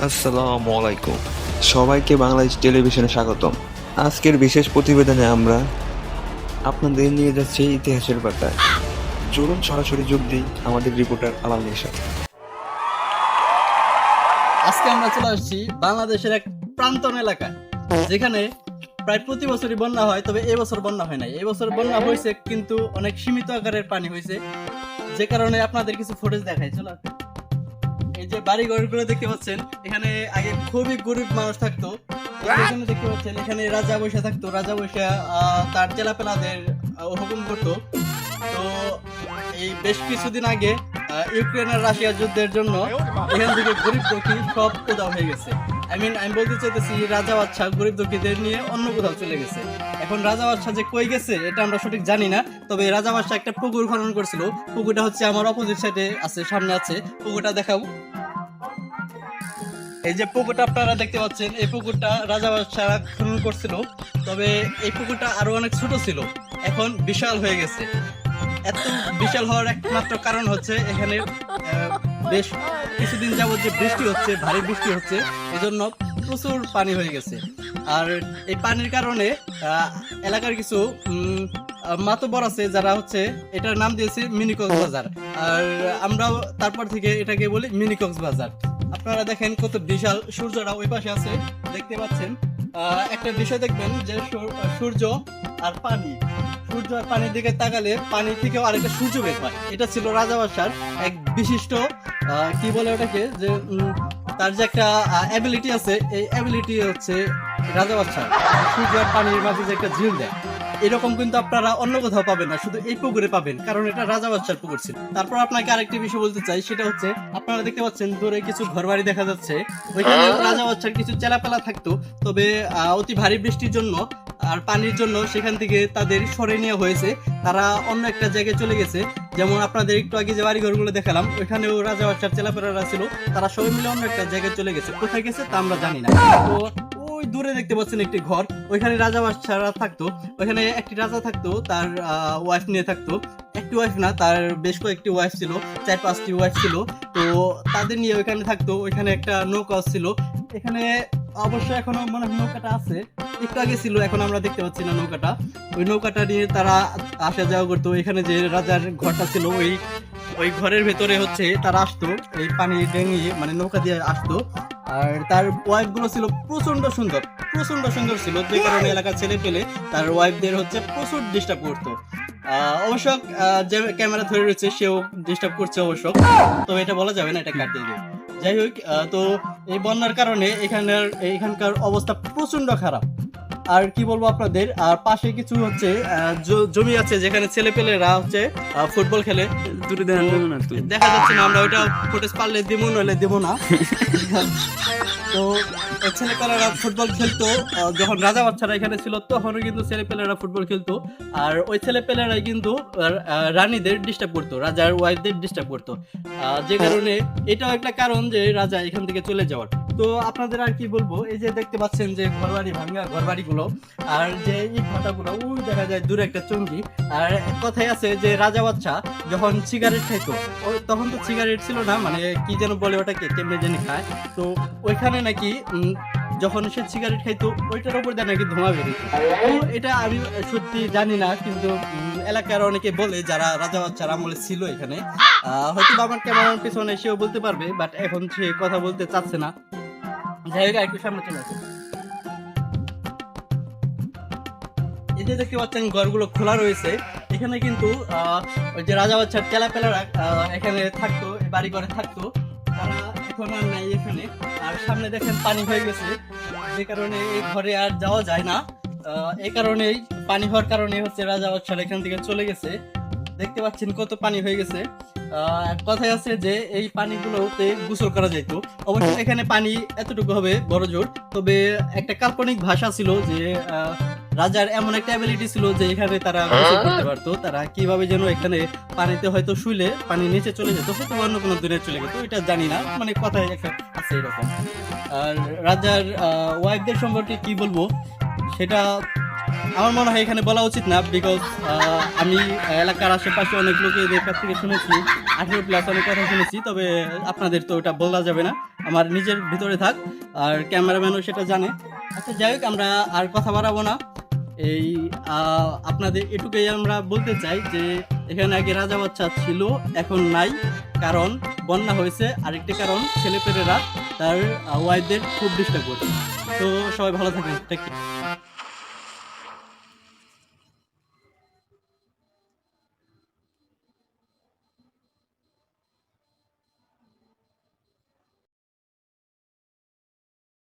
আসসালামু আলাইকুম, সবাইকে বাংলাদেশ টেলিভিশনে স্বাগতম। আজকের বিশেষ প্রতিবেদনে আমরা আপনাদের নিয়ে যাচ্ছি ইতিহাসের পাতায়। চলুন সরাসরি যোগ দিই আমাদের রিপোর্টার আলামের সাথে। আজকে আমরা চলে আসছি বাংলাদেশের এক প্রান্তন এলাকায়, যেখানে প্রায় প্রতি বছরই বন্যা হয়। তবে এবছর বন্যা হয় নাই। এবছর বন্যা হয়েছে, কিন্তু অনেক সীমিত আকারের পানি হয়েছে, যে কারণে আপনাদের কিছু ফুটেজ দেখাই। চলো, এই যে বাড়ি ঘরগুলো দেখতে পাচ্ছেন, এখানে আগে খুবই গরিব মানুষ থাকতো। এখানে দেখতে পাচ্ছেন, এখানে রাজা বৈশা থাকতো। রাজা বৈশা তার চেলাপেলাদের হুকুম করতো। তো এই বেশ কিছুদিন আগে ইউক্রেন আর রাশিয়া যুদ্ধের জন্য এখান থেকে গরিব দুঃখী সব উধাও হয়ে গেছে। আমি বলতে চাইতেছি, রাজা বাদশা গরিব দুঃখীদের নিয়ে অন্য কোথাও চলে গেছে। এখন রাজা বাদশা যে কই গেছে এটা আমরা সঠিক জানি না। তবে রাজা বাদশা একটা পুকুর খনন করছিল। পুকুরটা হচ্ছে আমার অপোজিট সাইডে আছে, সামনে আছে। পুকুরটা দেখাবো। এই যে পুকুরটা আপনারা দেখতে পাচ্ছেন, এই পুকুরটা রাজা বাদশাহ খনন করছিল। তবে এই পুকুরটা আরো অনেক ছোট ছিল, এখন বিশাল হয়ে গেছে। এত বিশাল হওয়ার একমাত্র কারণ হচ্ছে এখানে বেশ কিছুদিন যাবত যে বৃষ্টি হচ্ছে, ভারী বৃষ্টি হচ্ছে, এজন্য প্রচুর পানি হয়ে গেছে। আর এই পানির কারণে এলাকার কিছু মাতব্বর আছে, যারা হচ্ছে এটার নাম দিয়েছে মিনি কক্সবাজার। আর আমরাও তারপর থেকে এটাকে বলি মিনি কক্সবাজার। আপনারা দেখেন কত বিশাল, সূর্যটা ওই পাশে আছে, দেখতে পাচ্ছেন। একটা বিষয় দেখবেন যে সূর্য আর পানি, সূর্য আর পানির দিকে তাকালে পানি থেকেও আরেকটা সূর্য বের হয়। এটা ছিল রাজা বাদশার এক বিশিষ্ট কি বলে ওটাকে, যে তার যে একটা অ্যাবিলিটি আছে, এই অ্যাবিলিটি হচ্ছে রাজা বাদশার সূর্য আর পানির মাঝে যে একটা ঝিল দেয়। এরকম কিন্তু আপনারা অন্য কোথাও পাবেন না, শুধু এই পুকুরে পাবেন, কারণ এটা রাজা বাদশার পুকুর ছিল। তারপর আপনাকে আরেকটি বিষয় বলতে চাই, সেটা হচ্ছে আপনারা দেখতে পাচ্ছেন দূরে কিছু ঘরবাড়ি দেখা যাচ্ছে। ওইখানে রাজা বাদশার কিছু চেলাপেলা থাকতো। তবে অতি ভারী বৃষ্টির জন্য আর পানির জন্য সেখান থেকে তাদের সরে নেওয়া হয়েছে। তারা অন্য একটা জায়গায় চলে গেছে। যেমন আপনাদের একটু আগে যে বাড়ি ঘরগুলো দেখালাম, ওইখানেও রাজা বাদশার চেলাপেলারা ছিল। তারা সবাই মিলে অন্য একটা জায়গায় চলে গেছে। কোথায় গেছে তা আমরা জানি না। তো ওই দূরে দেখতে পাচ্ছেন একটি ঘর, ওইখানে রাজা বাদশারা থাকতো। ওইখানে একটি রাজা থাকতো, তার ওয়াইফ নিয়ে থাকতো। একটি ওয়াইফ না, তার বেশ কয়েকটি ওয়াইফ ছিল, 4-5টি ওয়াইফ ছিল। তো তাদের নিয়ে ওইখানে থাকতো। ওইখানে একটা নৌকা ছিল। এখানে অবশ্য এখনো মনে হয় নৌকাটা আছে, একটু আগে ছিল, এখন আমরা দেখতে পাচ্ছি না নৌকাটা। ওই নৌকাটা নিয়ে তারা আসা যাওয়া করতো। এখানে যে রাজার ঘরটা ছিল, ওই ঘরের ভেতরে হচ্ছে তারা আসতো, এই পানি ডেঙিয়ে মানে নৌকা দিয়ে আসতো। আর তার ওয়াইফ গুলো ছিল প্রচন্ড সুন্দর, প্রচন্ড সুন্দর ছিল, যে কারণে এলাকার ছেলে পেলে তার ওয়াইফদের হচ্ছে প্রচুর ডিস্টার্ব করতো। অবশ্য যে ক্যামেরা ধরে রয়েছে সেও ডিস্টার্ব করছে অবশ্য, তবে এটা বলা যাবে না, এটা কাটিয়ে দেবে। যাই হোক, তো এই বন্যার কারণে এখানকার অবস্থা প্রচন্ড খারাপ। আর কি বলবো আপনাদের, আর পাশে কিছু হচ্ছে জমি আছে, যেখানে ছেলে পেলেরা হচ্ছে ফুটবল খেলে। দেখা যাচ্ছে না, আমরা ওইটা ফুটেজ পারলে দিব, নইলে দিব না। তো ছেলেপেলেরা ফুটবল খেলতো। যখন রাজা বাচ্চারা এখানে ছিল, তখনও কিন্তু ছেলেপেলেরা ফুটবল খেলতো। আর ওই ছেলেপেলেরাই কিন্তু রানীদের ডিস্টার্ব করতো, রাজার ওয়াইফদের ডিস্টার্ব করতো। যে কারণে এটাও একটা কারণ যে রাজা এখান থেকে চলে যাওয়ার। তো আপনাদের আর কি বলবো, এই যে দেখতে পাচ্ছেন যে ঘরবাড়ি ভাঙা, ঘরবাড়িগুলো আর যে ইট ভাটাগুলো, ওই দেখা যায় দূরে একটা চঙ্গি। আর কথাই আছে যে রাজা বাচ্চা যখন সিগারেট খাইতো, তখন তো সিগারেট ছিল না, মানে কি যেন বলে ওটাকে, কেমনে জানি খায়। তো ওইখানে নাকি যখন সে সিগারেট খাইতো, ওইটার উপর দিয়ে নাকি ধোঁয়া বেরোতো। তো এটা আমি সত্যি জানি না, কিন্তু এলাকার অনেকে বলে, যারা রাজা বাচ্চার আমলে ছিল এখানে। হয়তো আমার ক্যামেরার পিছনে সেও বলতে পারবে, বাট এখন সে কথা বলতে চাচ্ছে না। যাই হোক, একটু সামনে চলে আসে। এই যে দেখতে পাচ্ছেন ঘরগুলো খোলা রয়েছে। এখানে কিন্তু ওই যে রাজা বাচ্চার চেলাপেলারা এখানে থাকতো, বাড়ি ঘরে থাকতো। তারা এখন আর নাই এখানে। আর সামনে দেখেন পানি হয়ে গেছে, যে কারণে এই ঘরে আর যাওয়া যায় না। এই কারণেই, পানি হওয়ার কারণে হচ্ছে রাজা বাচ্চারা এখান থেকে চলে গেছে। দেখতে পাচ্ছেন কত পানি হয়ে গেছে। কথায় আছে যে এই পানিগুলোতে গোসল করা যেত। অবশ্য এখানে পানি এতটুকু হবে বড় জোর। তবে একটা কাল্পনিক ভাষা ছিল যে রাজার এমন একটা অ্যাবিলিটি ছিল যে এখানে তারা গোসল করতে পারতো। তারা কিভাবে যেন এখানে পানিতে হয়তো শুইলে পানি নিচে চলে যেত, হয়তো অন্য কোনো দূরে চলে যেত, এটা জানি না, মানে কথায় একটা আছে এরকম। আর রাজার ওয়াইফদের সম্পর্কে কি বলবো, সেটা আমার মনে হয় এখানে বলা উচিত না, বিকজ আমি এলাকার আশেপাশে অনেক লোকেদের কাছ থেকে শুনেছি 18+ অনেক কথা শুনেছি, তবে আপনাদের তো ওটা বলা যাবে না, আমার নিজের ভিতরে থাক, আর ক্যামেরাম্যানও সেটা জানে। আচ্ছা যাই হোক, আমরা আর কথা বাড়াবো না। এই আপনাদের এটুকুই আমরা বলতে চাই যে এখানে আগে রাজা বাচ্চা ছিল, এখন নাই, কারণ বন্যা হয়েছে। আরেকটি কারণ, ছেলেপেলেরা তার ওয়াইফদের খুব ডিস্টার্ব করছে। তো সবাই ভালো থাকবেন, টেক কেয়ার।